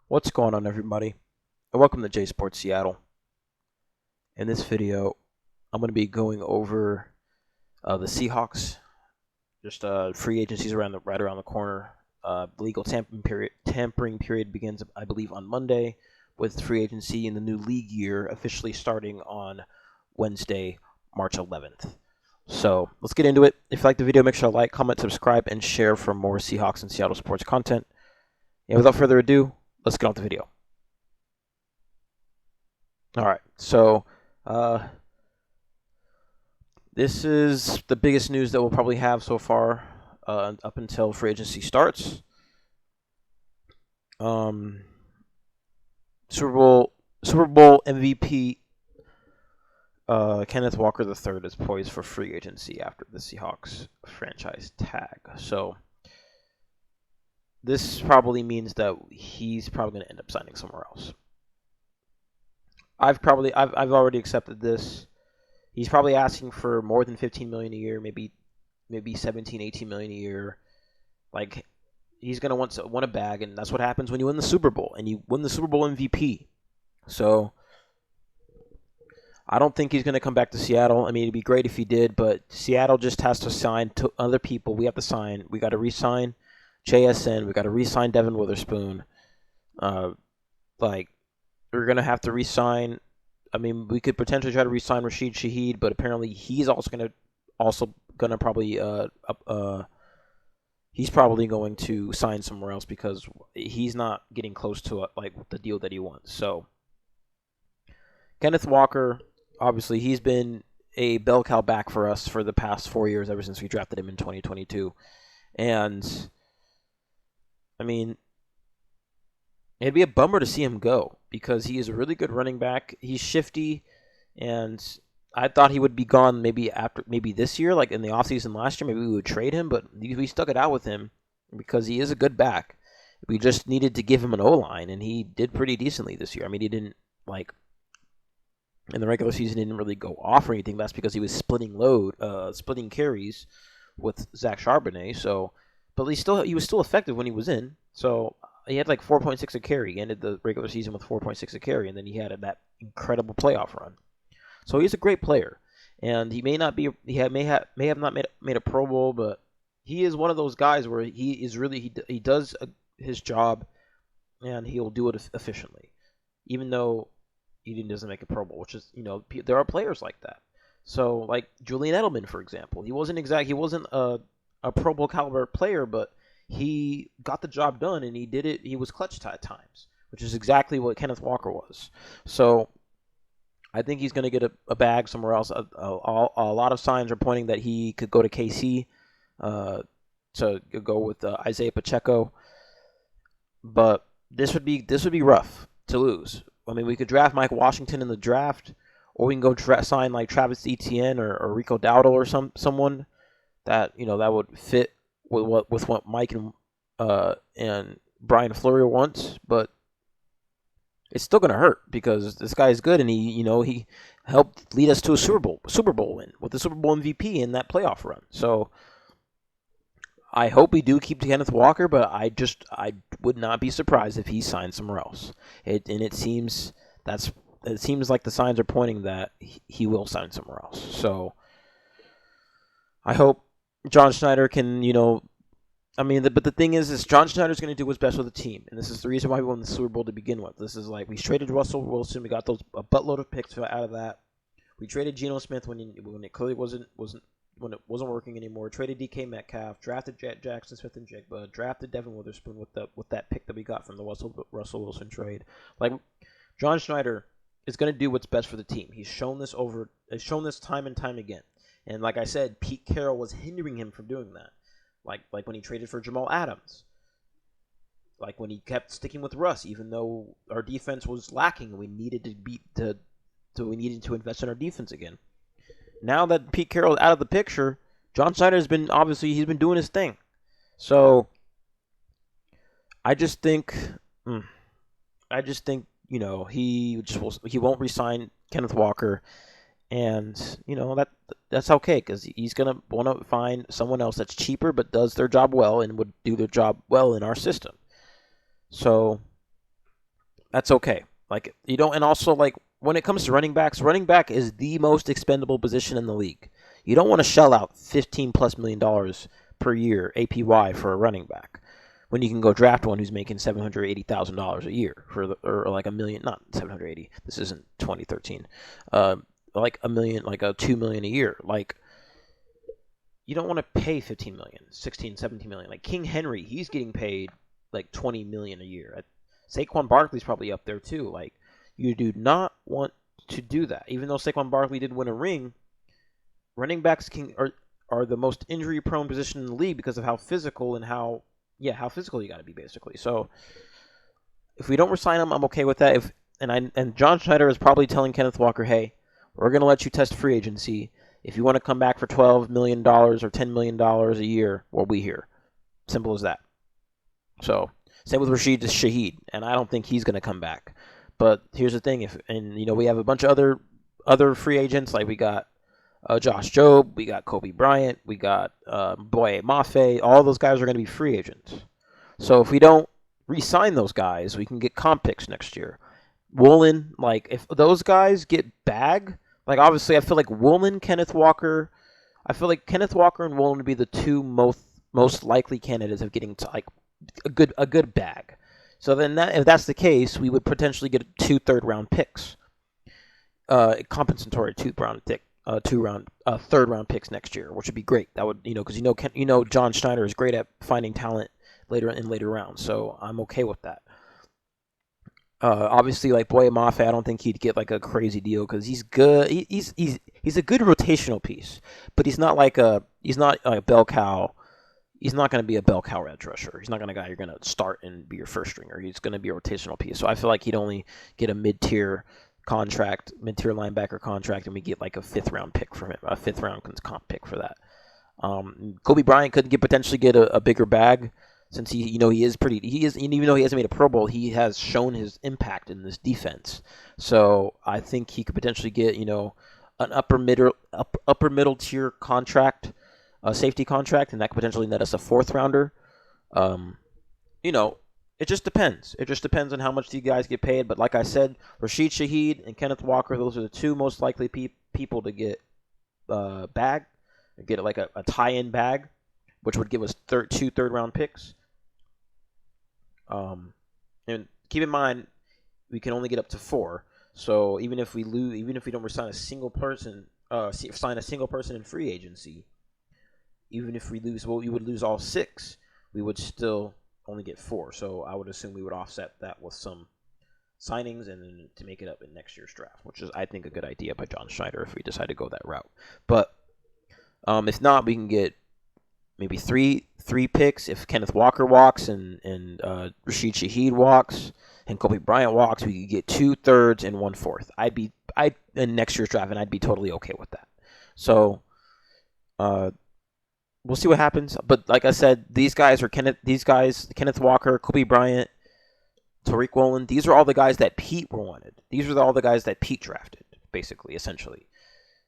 What's going on, everybody? And welcome to J Sports Seattle. In this video, I'm going to be going over the Seahawks. Just free agencies right around the corner. Legal tampering period begins, I believe, on Monday, with free agency in the new league year officially starting on Wednesday, March 11th. So let's get into it. If you like the video, make sure to like, comment, subscribe, and share for more Seahawks and Seattle sports content. And without further ado, let's get on with the video. All right, so this is the biggest news that we'll probably have so far up until free agency starts. Super Bowl MVP Kenneth Walker III is poised for free agency after the Seahawks franchise tag. So this probably means that he's probably going to end up signing somewhere else. I've already accepted this. He's probably asking for more than $15 million a year, maybe 17, 18 million a year. Like, he's gonna want a bag, and that's what happens when you win the Super Bowl and you win the Super Bowl MVP. So I don't think he's gonna come back to Seattle. I mean, it'd be great if he did, but Seattle just has to sign to other people. We have to sign. We got to re-sign JSN. We got to re-sign Devin Witherspoon. We're gonna have to re-sign. I mean, we could potentially try to re-sign Rashid Shaheed, but apparently he's also gonna probably he's probably going to sign somewhere else because he's not getting close to the deal that he wants. So Kenneth Walker, obviously, he's been a bell cow back for us for the past 4 years, ever since we drafted him in 2022, and I mean, it'd be a bummer to see him go because he is a really good running back. He's shifty, and I thought he would be gone maybe this year, like in the offseason last year. Maybe we would trade him, but we stuck it out with him because he is a good back. We just needed to give him an O-line, and he did pretty decently this year. I mean, he didn't, in the regular season, he didn't really go off or anything. That's because he was splitting carries with Zach Charbonnet. So, but he was still effective when he was in. So he had 4.6 a carry. He ended the regular season with 4.6 a carry, and then he had that incredible playoff run. So he's a great player, and he may not be. May have not made a Pro Bowl, but he is one of those guys where he does his job, and he'll do it efficiently, even though he doesn't make a Pro Bowl. Which is, there are players like that. So like Julian Edelman, for example, he wasn't a Pro Bowl caliber player, but he got the job done, and he did it. He was clutch at times, which is exactly what Kenneth Walker was. So I think he's going to get a bag somewhere else. A lot of signs are pointing that he could go to KC to go with Isaiah Pacheco. But this would be rough to lose. I mean, we could draft Mike Washington in the draft, or we can go sign like Travis Etienne or Rico Dowdle or someone that that would fit with what Mike and Brian Fleury wants, but it's still going to hurt because this guy is good, and he helped lead us to a Super Bowl win with the Super Bowl MVP in that playoff run. So I hope we do keep Kenneth Walker, but I would not be surprised if he signs somewhere else. It seems like the signs are pointing that he will sign somewhere else. So I hope John Schneider can, but the thing is John Schneider's going to do what's best with the team, and this is the reason why we won the Super Bowl to begin with. This is we traded Russell Wilson, we got a buttload of picks out of that. We traded Geno Smith when it clearly wasn't working anymore. Traded DK Metcalf, drafted Jackson Smith and Jigba, drafted Devin Witherspoon with that pick that we got from the Russell Wilson trade. John Schneider is going to do what's best for the team. He's shown this time and time again. And like I said, Pete Carroll was hindering him from doing that. Like when he traded for Jamal Adams. Like when he kept sticking with Russ, even though our defense was lacking and we needed to invest in our defense again. Now that Pete Carroll is out of the picture, John Schneider he's been doing his thing. So I just think he won't re-sign Kenneth Walker. And that's okay because he's gonna want to find someone else that's cheaper but does their job well and would do their job well in our system. So That's okay. Like you don't, and also like when it comes to running backs, running back is the most expendable position in the league. You don't want to shell out $15+ million per year APY for a running back when you can go draft one who's making $780,000 a year or like a million, not 780. This isn't 2013. Like a million, like a 2 million a year. Like you don't want to pay 15 million, 16, 17 million. Like King Henry, he's getting paid like 20 million a year. Saquon Barkley's probably up there too. Like you do not want to do that. Even though Saquon Barkley did win a ring, running backs are the most injury prone position in the league because of how physical and how physical you got to be basically. So if we don't resign him, I'm okay with that. And John Schneider is probably telling Kenneth Walker, hey, we're going to let you test free agency. If you want to come back for $12 million or $10 million a year, we'll be here. Simple as that. So, same with Rashid Shaheed, and I don't think he's going to come back. But here's the thing, we have a bunch of other free agents, like we got Josh Jobe, we got Kobe Bryant, we got Boye Mafe. All those guys are going to be free agents. So if we don't re-sign those guys, we can get comp picks next year. Woolen, like if those guys get bag, like obviously I feel like Woolen, Kenneth Walker, and Woolen would be the two most likely candidates of getting to like a good bag. So then if that's the case, we would potentially get 2 third-round picks, compensatory third-round picks next year, which would be great. That would because John Schneider is great at finding talent later rounds, so I'm okay with that. Obviously, like Boye Mafe, I don't think he'd get like a crazy deal because he's good. He's a good rotational piece, but he's not a bell cow. He's not going to be a bell cow edge rusher. He's not going to guy you're going to start and be your first stringer. He's going to be a rotational piece. So I feel like he'd only get a mid-tier linebacker contract, and we get like a 5th-round pick from him, a 5th-round comp pick for that. Kobe Bryant could potentially get a bigger bag since even though he hasn't made a Pro Bowl, he has shown his impact in this defense. So I think he could potentially get an upper middle tier contract. A safety contract, and that could potentially net us a 4th-rounder. It just depends. It just depends on how much these guys get paid. But like I said, Rashid Shaheed and Kenneth Walker, those are the 2 most likely people to get bag, get like a tie-in bag, which would give us 2 third-round picks. And keep in mind, we can only get up to 4. So even if we don't sign a single person in free agency. Even if we lose, we would lose all 6. We would still only get 4. So I would assume we would offset that with some signings and then to make it up in next year's draft, which is, I think, a good idea by John Schneider if we decide to go that route. But if not, we can get maybe 3 picks if Kenneth Walker walks and Rashid Shaheed walks and Kobe Bryant walks. We could get 2 thirds and 1 fourth. In next year's draft, and I'd be totally okay with that. So. We'll see what happens, but like I said, these guys, Kenneth Walker, Kobe Bryant, Tariq Woolen, these are all the guys that Pete wanted. These are all the guys that Pete drafted, basically, essentially.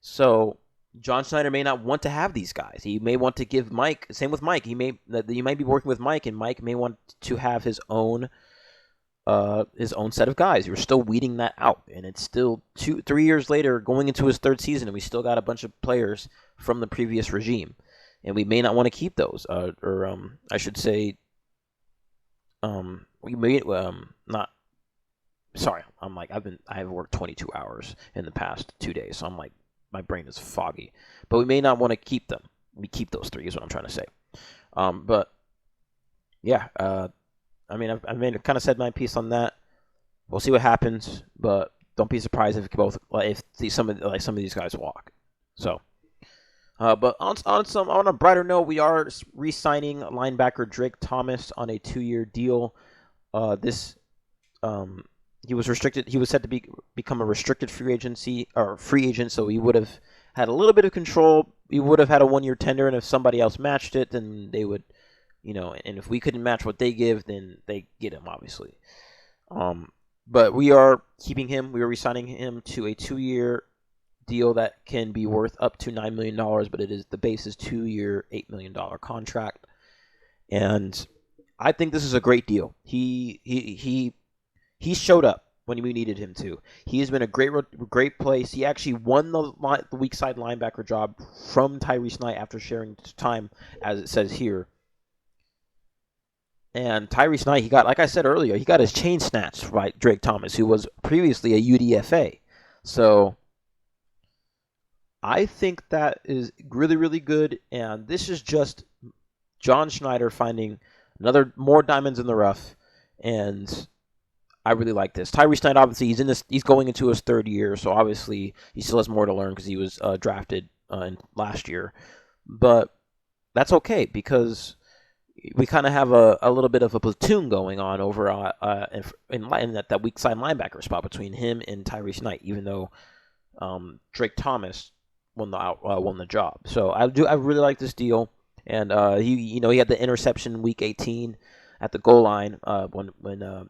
So John Schneider may not want to have these guys. He may want to give Mike. Same with Mike. You might be working with Mike, and Mike may want to have his own set of guys. You're still weeding that out, and it's still 3 years later, going into his 3rd season, and we still got a bunch of players from the previous regime. And we may not want to keep those, I should say, we may not. Sorry, I have worked 22 hours in the past 2 days, so I'm like, my brain is foggy. But we may not want to keep them. We keep those 3 is what I'm trying to say. But yeah, I've kind of said my piece on that. We'll see what happens, but don't be surprised if some of these guys walk. So. But on a brighter note, we are re-signing linebacker Drake Thomas on a 2-year deal. He was restricted. He was set to become a restricted free agent, so he would have had a little bit of control. He would have had a 1-year tender, and if somebody else matched it, then they would, and if we couldn't match what they give, then they get him, obviously. But we are keeping him. We are re-signing him to a 2-year deal that can be worth up to $9 million, but the base is 2-year, $8 million contract. And I think this is a great deal. He showed up. when we needed him to. He has been a great place. He actually won the weak side linebacker job from Tyrese Knight after sharing time, as it says here. And Tyrese Knight, he got, like I said earlier, he got his chain snatched by Drake Thomas, who was previously a UDFA. So I think that is really, really good. And this is just John Schneider finding more diamonds in the rough. And I really like this. Tyrese Knight, obviously, he's going into his third year, so obviously he still has more to learn because he was drafted last year. But that's okay because we kind of have a little bit of a platoon going on over in that weak side linebacker spot between him and Tyrese Knight, even though Drake Thomas won the job. So I really like this deal, and he had the interception in week 18 at the goal line when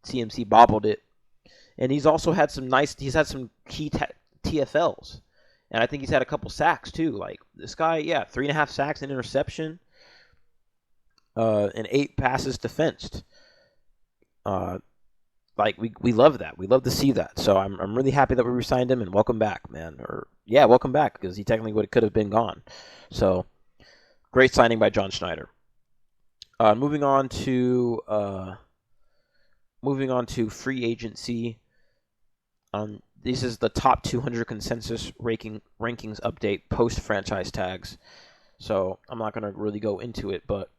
CMC bobbled it, and he's had some key TFLs, and I think he's had a couple sacks too. Like this guy, 3.5 sacks, an interception, and 8 passes defensed. Like we love that. We love to see that. So I'm really happy that we re-signed him, and welcome back, man. Welcome back, because he technically could have been gone. So great signing by John Schneider. Moving on to free agency. This is the top 200 consensus rankings update post franchise tags. So I'm not going to really go into it, but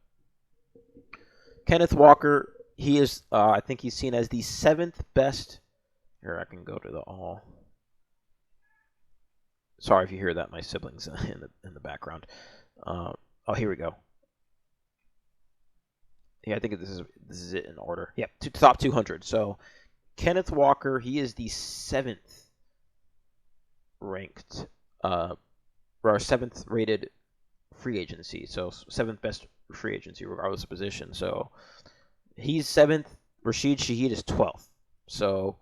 Kenneth Walker, he is, I think he's seen as the 7th best. Here, I can go to the all. Sorry if you hear that, my siblings in the background. Here we go. Yeah, I think this is it in order. Yeah, top 200. So Kenneth Walker, he is the 7th ranked, or 7th rated free agency. So 7th best free agency, regardless of position. So he's 7th. Rashid Shaheed is 12th. So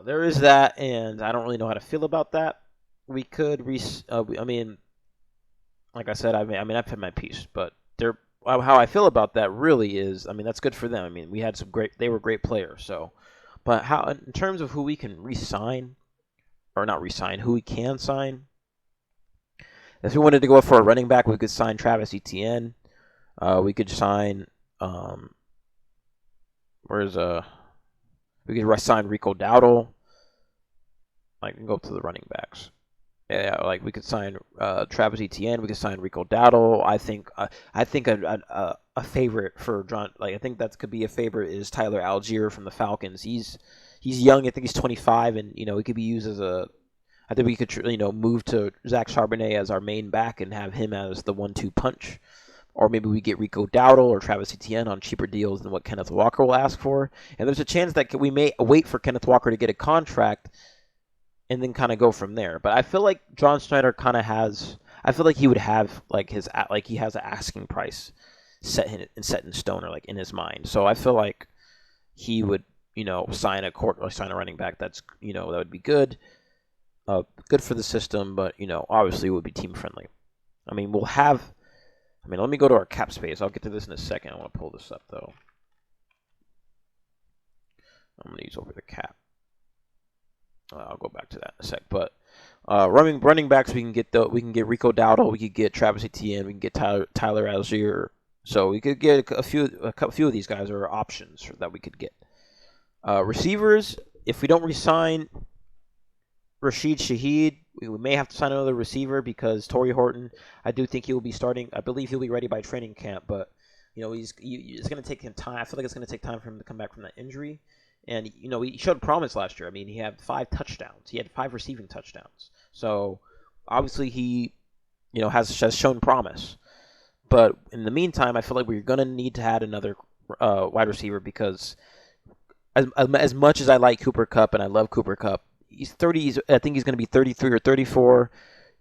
there is that, and I don't really know how to feel about that. We could, like I said, I've had my piece, but how I feel about that really is, that's good for them. We had they were great players. So, but how, in terms of who we can re-sign, or not re-sign, who we can sign. If we wanted to go for a running back, we could sign Travis Etienne. We could sign, we could sign Rico Dowdle. I can go to the running backs. Yeah, like we could sign Travis Etienne. We could sign Rico Dowdle. I think a favorite for John. Like I think that could be a favorite is Tyler Algier from the Falcons. He's young. I think he's 25, and he could be used as a. I think we could move to Zach Charbonnet as our main back and have him as the 1-2 punch, or maybe we get Rico Dowdle or Travis Etienne on cheaper deals than what Kenneth Walker will ask for. And there's a chance that we may wait for Kenneth Walker to get a contract and then kind of go from there. But I feel like John Schneider kind of has. I feel like he would have he has an asking price set in stone, or like in his mind. So I feel like he would sign a running back that's that would be good, good for the system, but obviously it would be team friendly. Let me go to our cap space. I'll get to this in a second. I want to pull this up though. I'm gonna use over the cap. I'll go back to that in a sec. But running backs, we can get Rico Dowdle, we could get Travis Etienne, we can get Tyler Algier. So we could get a few of these guys are options that we could get. Receivers, if we don't re-sign Rashid Shaheed, we may have to sign another receiver because Torrey Horton, I do think he will be starting. I believe he'll be ready by training camp, but it's going to take him time. I feel like it's going to take time for him to come back from that injury. And, he showed promise last year. He had 5 touchdowns. He had 5 receiving touchdowns. So, obviously, he, has shown promise. But in the meantime, I feel like we're going to need to add another wide receiver because as much as I like Cooper Kupp and I love Cooper Kupp, he's 30. I think he's going to be 33 or 34.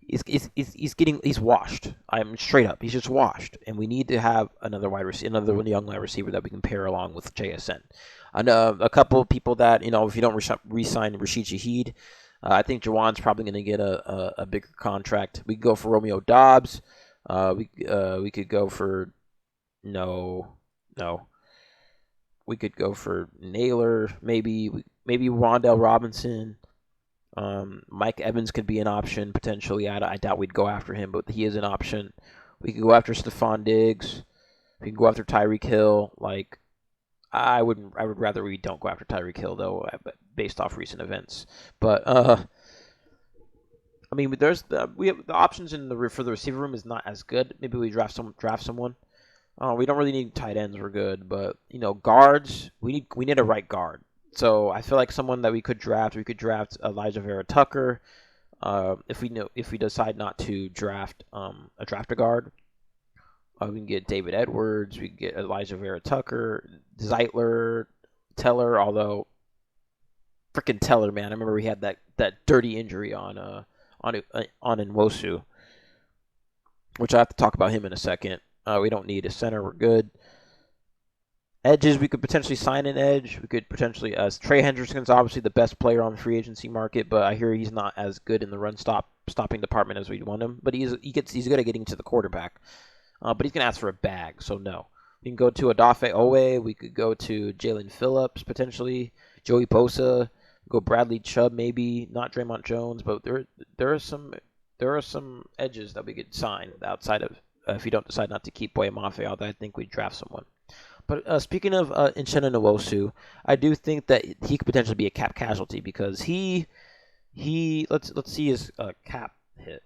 He's washed. I'm straight up. He's just washed, and we need to have another young wide receiver that we can pair along with JSN. And a couple of people that if you don't re-sign Rashid Shaheed, I think Jawan's probably going to get a bigger contract. We could go for Romeo Dobbs. We could go for no. We could go for Naylor, maybe Rondell Robinson. Mike Evans could be an option potentially. I doubt we'd go after him, but he is an option. We could go after Stephon Diggs. We can go after Tyreek Hill. Like, I would rather we don't go after Tyreek Hill though, based off recent events. But I mean, we have the options for the receiver room is not as good. Maybe we draft someone. We don't really need tight ends. We're good, but guards. We need a right guard. So I feel like someone that we could draft Elijah Vera Tucker. If we decide not to draft a guard, we can get David Edwards. We can get Elijah Vera Tucker, Zeitler, Teller. Although freaking Teller, man, I remember he had that dirty injury on Nwosu, which I have to talk about him in a second. We don't need a center. We're good. Edges, we could potentially sign an edge. We could potentially, Trey Hendrickson's obviously the best player on the free agency market, but I hear he's not as good in the stopping department as we want him. But he's good at getting to the quarterback. But he's gonna ask for a bag, so no. We can go to Odafe Owe. We could go to Jalen Phillips potentially, Joey Bosa, go Bradley Chubb maybe, not Draymond Jones, but there are some edges that we could sign outside of if you don't decide not to keep Boye Mafe, although I think we'd draft someone. But speaking of Uchenna Nwosu, I do think that he could potentially be a cap casualty because he let's see his cap hit.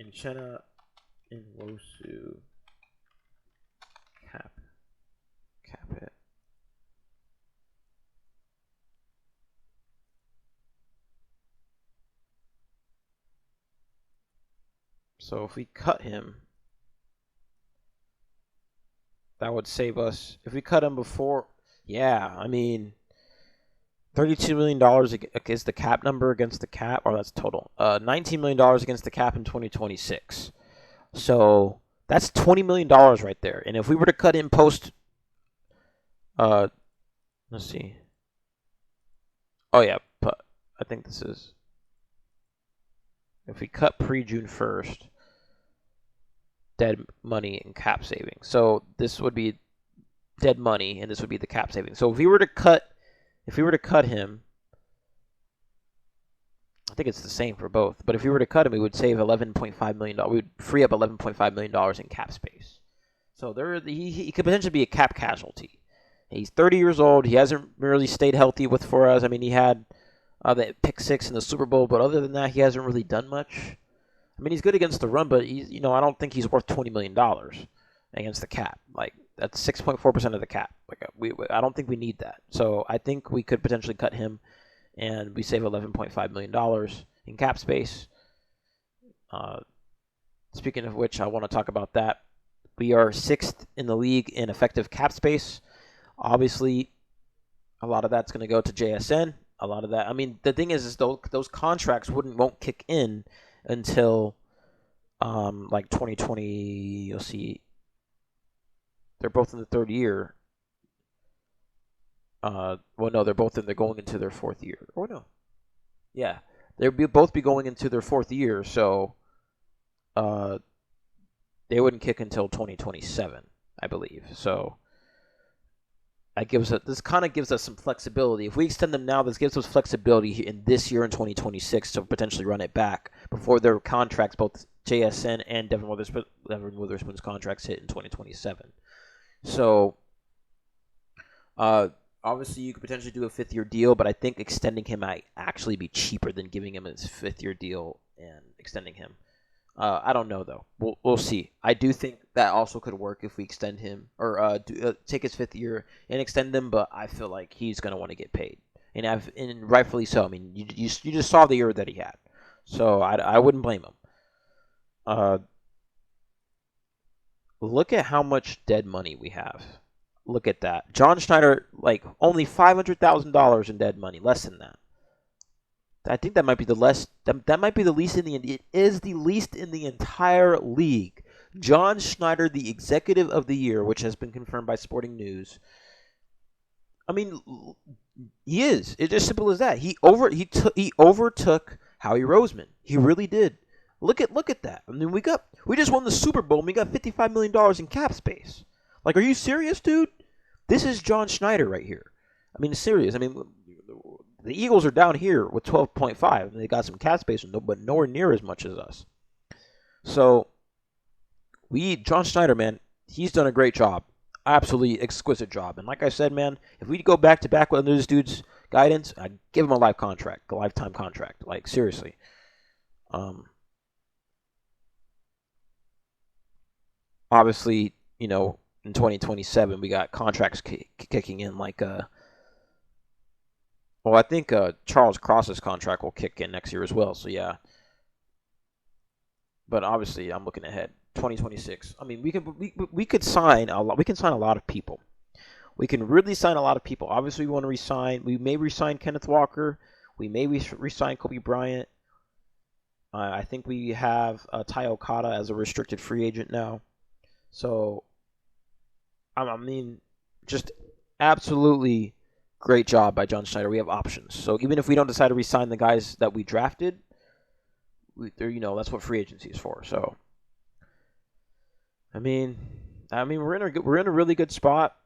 Uchenna Nwosu cap hit. So if we cut him, that would save us. If we cut him before, yeah, I mean, $32 million is the cap number against the cap, or that's total. $19 million against the cap in 2026. So that's $20 million right there. And if we were to cut him post, let's see. Oh yeah, I think this is. If we cut pre-June 1st, dead money and cap savings. So this would be dead money, and this would be the cap savings. So if we were to cut him, I think it's the same for both. But if we were to cut him, we would save $11.5 million. We would free up $11.5 million in cap space. So he could potentially be a cap casualty. He's 30 years old. He hasn't really stayed healthy for us. I mean, he had the pick six in the Super Bowl, but other than that, he hasn't really done much. I mean, he's good against the run, but I don't think he's worth $20 million against the cap. Like, that's 6.4% of the cap. Like, I don't think we need that. So I think we could potentially cut him, and we save $11.5 million in cap space. Speaking of which, I want to talk about that. We are 6th in the league in effective cap space. Obviously, a lot of that's going to go to JSN. A lot of that. I mean, the thing is those contracts won't kick in until like 2020. You'll see. They're both in the third year. Well, no, they're going into their fourth year. Oh no, yeah, they'll both be going into their fourth year. So, they wouldn't kick until 2027, I believe. So. This kind of gives us some flexibility. If we extend them now, this gives us flexibility in this year in 2026 to potentially run it back before their contracts, both JSN and Devin Witherspoon's contracts hit in 2027. So, obviously, you could potentially do a 5th-year deal, but I think extending him might actually be cheaper than giving him his 5th-year deal and extending him. I don't know, though. We'll see. I do think that also could work if we extend him or take his 5th year and extend him, but I feel like he's going to want to get paid. And rightfully so. I mean, you just saw the year that he had. So I wouldn't blame him. Look at how much dead money we have. Look at that. John Schneider, like, only $500,000 in dead money. Less than that. I think that might be the least. That might be the least in the. It is the least in the entire league. John Schneider, the executive of the year, which has been confirmed by Sporting News. I mean, he is. It's as simple as that. He overtook Howie Roseman. He really did. Look at that. I mean, we just won the Super Bowl and we got $55 million in cap space. Like, are you serious, dude? This is John Schneider right here. I mean, serious. I mean, the Eagles are down here with 12.5. They got some cap space, but nowhere near as much as us. So, John Schneider, man, he's done a great job. Absolutely exquisite job. And like I said, man, if we go back to back with this dude's guidance, I'd give him a lifetime contract. Like, seriously. Obviously, in 2027, we got contracts kicking in like well, I think Charles Cross's contract will kick in next year as well. So yeah, but obviously I'm looking ahead. 2026. I mean, we could sign a lot. We can sign a lot of people. We can really sign a lot of people. Obviously, we want to resign. We may resign Kenneth Walker. We may resign Kobe Bryant. I think we have Ty Okada as a restricted free agent now. So, I mean, just absolutely great job by John Schneider. We have options. So even if we don't decide to resign the guys that we drafted, that's what free agency is for. So, I mean, we're in a really good spot.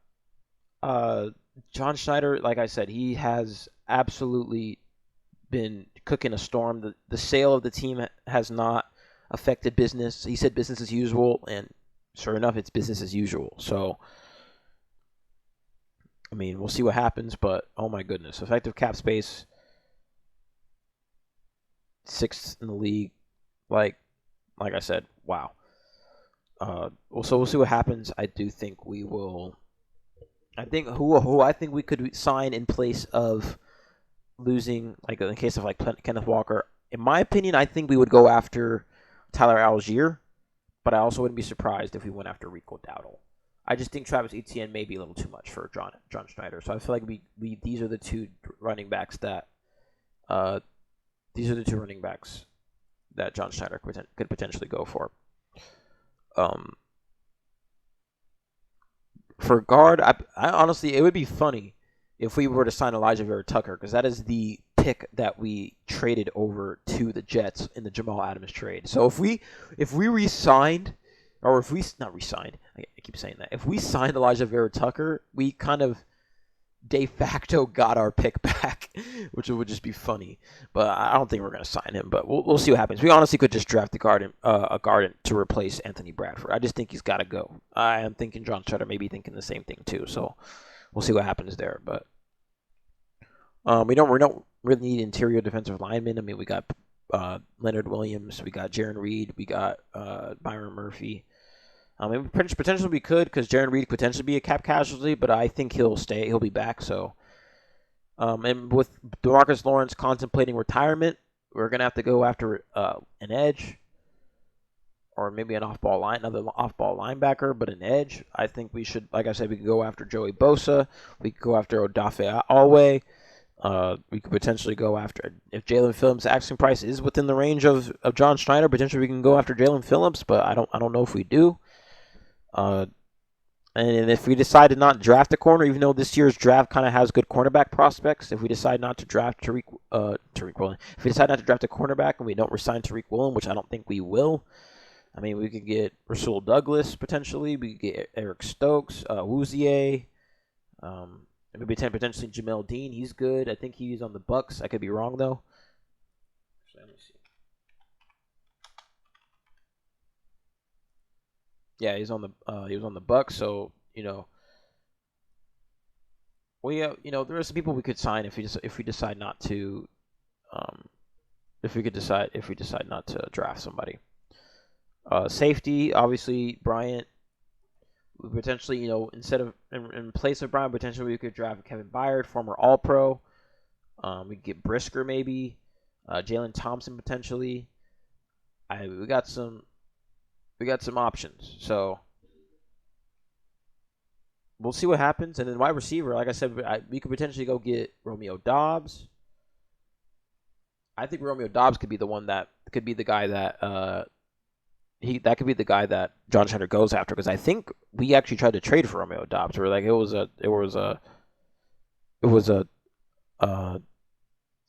John Schneider, like I said, he has absolutely been cooking a storm. The sale of the team has not affected business. He said business as usual, and sure enough, it's business as usual. So, I mean, we'll see what happens, but oh my goodness, effective cap space, 6th in the league. Like I said, wow. So we'll see what happens. I do think we will. I think who I think we could sign in place of losing, like in the case of like Kenneth Walker. In my opinion, I think we would go after Tyler Algier, but I also wouldn't be surprised if we went after Rico Dowdle. I just think Travis Etienne may be a little too much for John Schneider. So I feel like these are the two running backs that John Schneider could potentially go for. For guard, I honestly, it would be funny if we were to sign Elijah Vera Tucker, because that is the pick that we traded over to the Jets in the Jamal Adams trade. So if we re-signed, or if we not re-signed, I keep saying that, if we signed Elijah Vera Tucker, we kind of de facto got our pick back, which would just be funny. But I don't think we're going to sign him, but we'll see what happens. We honestly could just draft a guard to replace Anthony Bradford. I just think he's got to go. I am thinking John Schneider may be thinking the same thing too, so we'll see what happens there. But we don't really need interior defensive linemen. I mean, we got Leonard Williams, we got Jaron Reed, we got Byron Murphy. Potentially we could, because Jaron Reed could potentially be a cap casualty, but I think he'll stay. He'll be back. So, and with DeMarcus Lawrence contemplating retirement, we're gonna have to go after an edge, or maybe another off-ball linebacker, but an edge. I think we should, like I said, we could go after Joey Bosa. We could go after Odafe Alway. We could potentially go after, if Jalen Phillips' asking price is within the range of John Schneider, potentially we can go after Jalen Phillips, but I don't know if we do. And if we decide to not draft a corner, even though this year's draft kind of has good cornerback prospects, if we decide not to draft Tariq Woolen, if we decide not to draft a cornerback and we don't resign Tariq Woolen, which I don't think we will, I mean, we could get Rasul Douglas potentially. We could get Eric Stokes, Wouzier, maybe potentially Jamel Dean. He's good. I think he's on the Bucks. I could be wrong though. Let me see. Yeah, he was on the Bucks. So there are some people we could sign if we decide not to, if we decide not to draft somebody. Safety, obviously Bryant. We potentially, instead of in place of Bryant, potentially we could draft Kevin Byard, former All-Pro. We could get Brisker maybe, Jalen Thompson potentially. We got some options, so we'll see what happens. And then wide receiver, like I said, we could potentially go get Romeo Doubs. I think Romeo Doubs could be the one that could be the guy that could be the guy that John Schneider goes after, because I think we actually tried to trade for Romeo Doubs. Or like it was a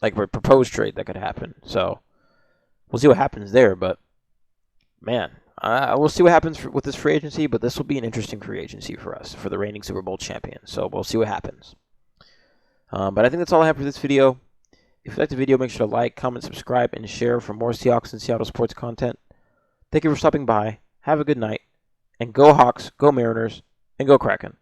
like a proposed trade that could happen. So we'll see what happens there. But man, We'll see what happens with this free agency, but this will be an interesting free agency for us, for the reigning Super Bowl champion. So we'll see what happens. But I think that's all I have for this video. If you like the video, make sure to like, comment, subscribe, and share for more Seahawks and Seattle sports content. Thank you for stopping by. Have a good night. And go Hawks, go Mariners, and go Kraken.